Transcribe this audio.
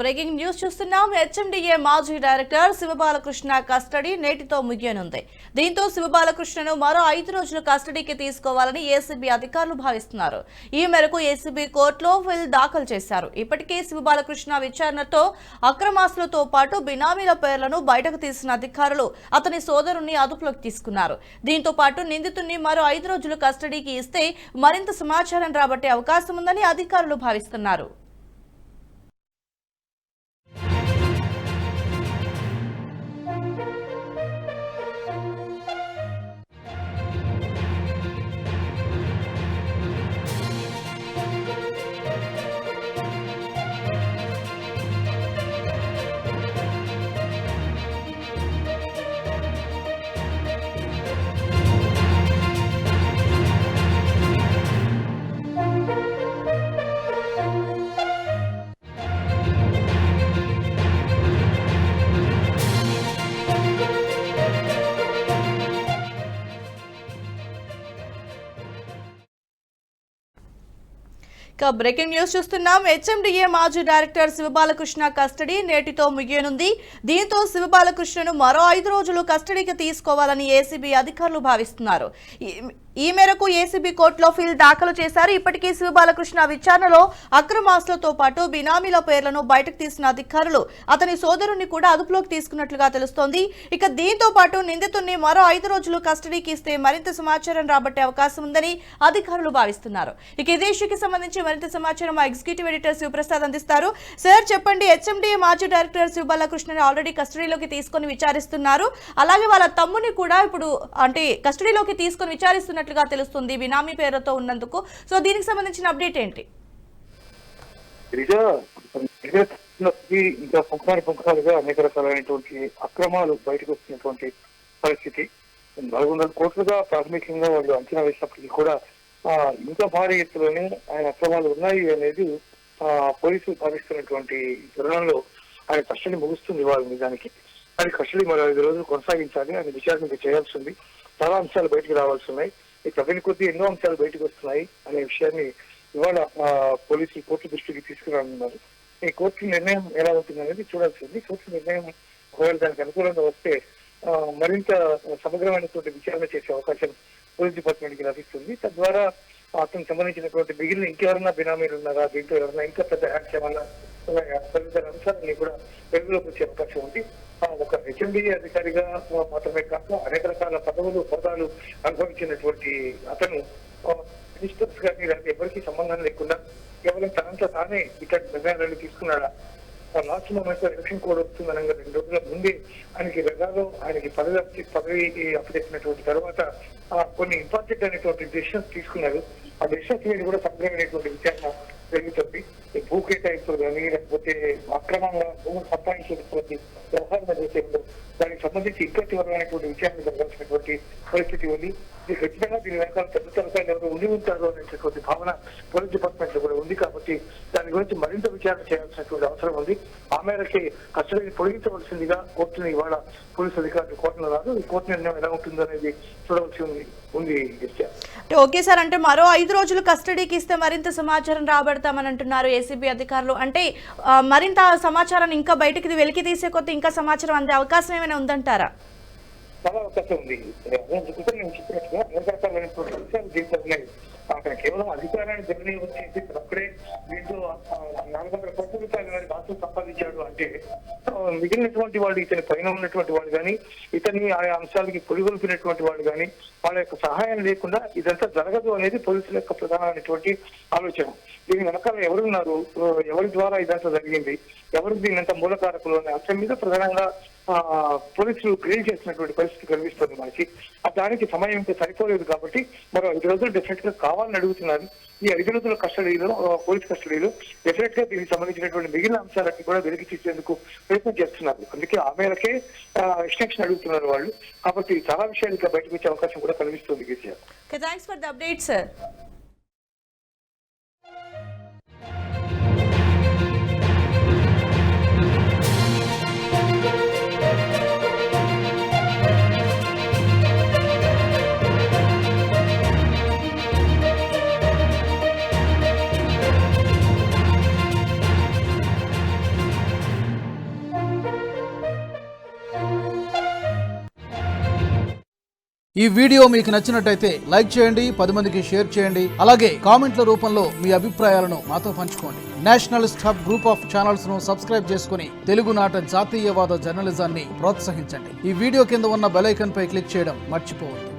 Breaking news చూస్తున్నాం. HMDA మాజీ director Shiva Balakrishna custody నేటితో ముగియనుంది. దీంతో శివబాలకృష్ణను మరో 5 రోజులు కస్టడీకి తీసుకోవాలని ఏసీబీ అధికారులు భావిస్తున్నారు. ఈ మేరకు ఏసీబీ కోర్టులో పిల్ దాఖలు చేశారు. ఇప్పటికే శివబాలకృష్ణ విచారణతో అక్రమాస్తులతో పాటు బినామీల పేర్లను బయటకు తీసిన అధికారులు అతని సోదరుణ్ణి అదుపులోకి తీసుకున్నారు. దీంతో పాటు నిందితుడిని మరో 5 రోజులు కస్టడీకి ఇస్తే మరింత సమాచారం రాబట్టే అవకాశం ఉందని అధికారులు భావిస్తున్నారు. బ్రేకింగ్ న్యూస్ చూస్తున్నాం. హెచ్ఎండిఏ మాజీ డైరెక్టర్ శివబాలకృష్ణ కస్టడీ నేటితో ముగియనుంది. దీంతో శివబాలకృష్ణను మరో 5 రోజులు కస్టడీకి తీసుకోవాలని ఏసీబీ అధికారులు భావిస్తున్నారు. ఈ మేరకు ఏసీబీ కోర్టులో పిల్ దాఖలు చేశారు. ఇప్పటికీ శివబాలకృష్ణ విచారణలో అక్రమాస్తులతో పాటు బినామీల పేర్లను బయటకు తీసిన అధికారులు అతని సోదరుణ్ణి కూడా అదుపులోకి తీసుకున్నట్లుగా తెలుస్తోంది. ఇక దీంతో పాటు నిందితుడిని మరో 5 రోజులు కస్టడీకి ఇస్తే మరింత సమాచారం రాబట్టే అవకాశం ఉందని అధికారులు భావిస్తున్నారు. ఇక ఇదే ఇష్యూకి సంబంధించి మరింత సమాచారం మా ఎగ్జిక్యూటివ్ ఎడిటర్ శివప్రసాద్ అందిస్తారు. సార్ చెప్పండి, హెచ్ఎండిఏ మాజీ డైరెక్టర్ శివబాలకృష్ణని ఆల్రెడీ కస్టడీలోకి తీసుకొని విచారిస్తున్నారు. అలాగే వాళ్ళ తమ్ముని కూడా ఇప్పుడు కస్టడీలోకి తీసుకొని విచారిస్తున్నారు తెలుస్తుంది బినామీ పేరుతో ఉన్నందుకు. సో దీనికి సంబంధించిన అప్డేట్ ఏంటి? ఇంకా పుంఖాలుగా అనేక రకాలైనటువంటి అక్రమాలు బయటకు వస్తున్నటువంటి పరిస్థితి. 400 కోట్లుగా ప్రాథమికంగా వాళ్ళు అంచనా వేసినప్పటికీ కూడా ఇంకా భారీ ఎత్తులోనే ఆయన అక్రమాలు ఉన్నాయి అనేది పోలీసులు భావిస్తున్నటువంటి తరుణంలో ఆయన కస్టడీ ముగుస్తుంది. వాళ్ళ నిజానికి ఆయన కస్టడీ మరో 5 రోజులు కొనసాగించాలి. ఆయన విచారణ చేయాల్సి ఉంది. చాలా అంశాలు బయటకు రావాల్సి ఉన్నాయి. ఈ తవ్విన కొద్దీ ఎన్నో అంశాలు బయటకు వస్తున్నాయి అనే విషయాన్ని ఇవాళ పోలీసులు కోర్టు దృష్టికి తీసుకురానున్నారు. ఈ కోర్టు నిర్ణయం ఎలా ఉంటుంది అనేది చూడాల్సింది. కోర్టు నిర్ణయం ఒకవేళ దానికి అనుకూలంగా వస్తే మరింత సమగ్రమైనటువంటి విచారణ చేసే అవకాశం పోలీస్ డిపార్ట్మెంట్ కి లభిస్తుంది. తద్వారా అతనికి సంబంధించినటువంటి మిగిలిన ఇంకెవరన్నా బినామీలు ఉన్నారా, దీంట్లో ఎవరన్నా ఇంకా పెద్ద యాక్ట్స్ ఏమన్నా తదితర అంశాలన్నీ కూడా వెలుగులోకి వచ్చే అవకాశం ఉంది. ఒక హెచ్ఎండిఏ అధికారిగా మాత్రమే కాక అనేక రకాల పదవులు హోదాలు అనుభవించినటువంటి అతను మినిస్టర్స్ కానీ ఎవరికి సంబంధం లేకుండా కేవలం తనంతా తానే ఇట్లాంటి నిర్ణయాలను తీసుకున్నాడా? లాస్ట్ మూమెంట్ ఎలక్షన్ కోడ్ వస్తుందనగా 2 రోజుల ముందే ఆయనకి రగాలో ఆయనకి పదవి అప్పచెప్పినటువంటి తర్వాత కొన్ని ఇంపార్టెంట్ అనేటువంటి డెసిషన్స్ తీసుకున్నారు. ఆ డెసిషన్స్ మీద కూడా సమగ్రమైనటువంటి విచారణ జరుగుతుంది. భూ కేటాయింపులు కానీ లేకపోతే అక్రమంగా భూములు సంపాదించేటువంటి వ్యవహారం చేసేప్పుడు దానికి సంబంధించి ఇంకా తీవ్రమైనటువంటి విచారణ జరగాల్సినటువంటి పరిస్థితి ఉంది. ఇది ఖచ్చితంగా దీని వెనకాల పెద్ద తరకాయలు ఎవరు ఉండి ఉంటారు అనేటటువంటి భావన పోలీస్ డిపార్ట్మెంట్ లో కూడా ఉంది. కాబట్టి దాని గురించి మరింత విచారణ చేయాల్సినటువంటి అవసరం ఉంది. ఆ మేరకి కస్టడీని పొడిగించవలసిందిగా కోర్టుని ఇవాళ పోలీసు అధికారులు కోర్టులో రాదు. ఈ కోర్టు నిర్ణయం ఎలా ఉంటుందో అనేది చూడవలసి ఉంది. ఓకే సార్, అంటే మరో 5 రోజులు కస్టడీకి ఇస్తే మరింత సమాచారం రాబడతామని అంటున్నారు ఏసీబీ అధికారులు. అంటే మరింత సమాచారాన్ని ఇంకా బయటికి వెలికి తీసే కొద్ది ఇంకా సమాచారం అందే అవకాశం ఏమైనా ఉందంటారా? చాలా అవకాశం ఉంది. నేను చెప్పినట్టుగా అనేక రకాలైనటువంటి అంశాలు దీంట్లో ఉన్నాయి. అక్కడ కేవలం అధికారాన్ని దుర్వినియోగం చేసి అప్పుడే దీంట్లో 400 కోట్ల రూపాయలు రాష్ట్రం సంపాదించాడు అంటే మిగిలినటువంటి వాళ్ళు ఇతని పైన ఉన్నటువంటి వాళ్ళు కానీ ఇతన్ని ఆయా అంశాలకి పొలిగొల్పినటువంటి వాళ్ళు కానీ వాళ్ళ యొక్క సహాయం లేకుండా ఇదంతా జరగదు అనేది పోలీసుల యొక్క ప్రధానమైనటువంటి ఆలోచన. దీని వెనకాల ఎవరున్నారు, ఎవరి ద్వారా ఇదంతా జరిగింది, ఎవరు దీనంతా మూలకారకులు అనే అంశం మీద ప్రధానంగా పోలీసులు క్రియేట్ చేసినటువంటి పరిస్థితి కనిపిస్తుంది మనకి. దానికి సమయం ఇంకా సరిపోలేదు కాబట్టి మరో 5 రోజులు డెఫినెట్ గా కావాలని అడుగుతున్నారు. ఈ 5 రోజుల కస్టడీలో పోలీస్ కస్టడీలో డెఫినెట్ గా దీనికి సంబంధించినటువంటి మిగిలిన అంశాలన్నీ కూడా వెలికి తీసేందుకు ప్రయత్నం చేస్తున్నారు. అందుకే ఆ మేరకే ఎక్స్టెన్షన్ అడుగుతున్నారు వాళ్ళు. కాబట్టి చాలా విషయాలు ఇంకా బయటకు వచ్చే అవకాశం కూడా కనిపిస్తుంది. KCR, thanks for the update sir. ఈ వీడియో మీకు నచ్చినట్టయితే లైక్ చేయండి, 10 మందికి షేర్ చేయండి. అలాగే కామెంట్ల రూపంలో మీ అభిప్రాయాలను మాతో పంచుకోండి. Nationalist hub group of channels ను సబ్స్క్రైబ్ చేసుకుని తెలుగునాట జాతీయవాద జర్నలిజాన్ని ప్రోత్సహించండి. ఈ వీడియో కింద ఉన్న బెల్ ఐకాన్ పై క్లిక్ చేయడం మర్చిపోవద్దు.